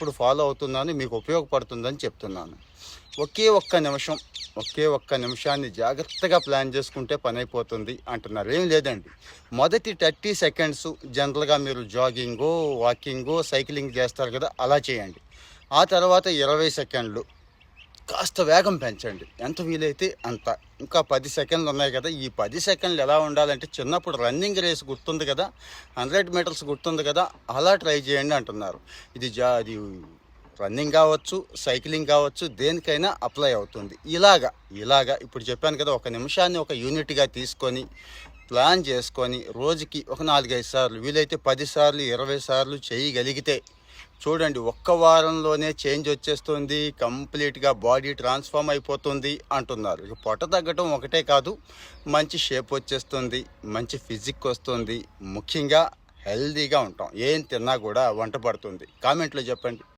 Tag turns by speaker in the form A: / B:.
A: ఇప్పుడు ఫాలో అవుతున్నాను, మీకు ఉపయోగపడుతుందని చెప్తున్నాను. ఒకే ఒక్క నిమిషాన్ని జాగ్రత్తగా ప్లాన్ చేసుకుంటే పని అయిపోతుంది అంటున్నారు. ఏం లేదండి, మొదటి 30 సెకండ్స్ జనరల్గా మీరు జాగింగో, వాకింగో, సైక్లింగ్ చేస్తారు కదా, అలా చేయండి. ఆ తర్వాత 20 సెకండ్లు కాస్త వేగం పెంచండి, ఎంత వీలైతే అంత. ఇంకా 10 సెకండ్లు ఉన్నాయి కదా, ఈ 10 సెకండ్లు ఎలా ఉండాలంటే చిన్నప్పుడు రన్నింగ్ రేస్ గుర్తుంది కదా, 100 మీటర్స్ గుర్తుంది కదా, అలా ట్రై చేయండి అంటున్నారు. అది రన్నింగ్ కావచ్చు, సైక్లింగ్ కావచ్చు, దేనికైనా అప్లై అవుతుంది. ఇలాగా ఇప్పుడు చెప్పాను కదా, ఒక నిమిషాన్ని ఒక యూనిట్గా తీసుకొని ప్లాన్ చేసుకొని రోజుకి ఒక 4-5 సార్లు, వీలైతే 10 సార్లు, 20 సార్లు చేయగలిగితే చూడండి, ఒక్క వారంలోనే చేంజ్ వచ్చేస్తుంది, కంప్లీట్గా బాడీ ట్రాన్స్ఫార్మ్ అయిపోతుంది అంటున్నారు. ఇక పొట్ట తగ్గటం ఒకటే కాదు, మంచి షేప్ వచ్చేస్తుంది, మంచి ఫిజిక్ వస్తుంది, ముఖ్యంగా హెల్దీగా ఉంటాం. ఏం తిన్నా కూడా వంట పడుతుంది. కామెంట్లో చెప్పండి.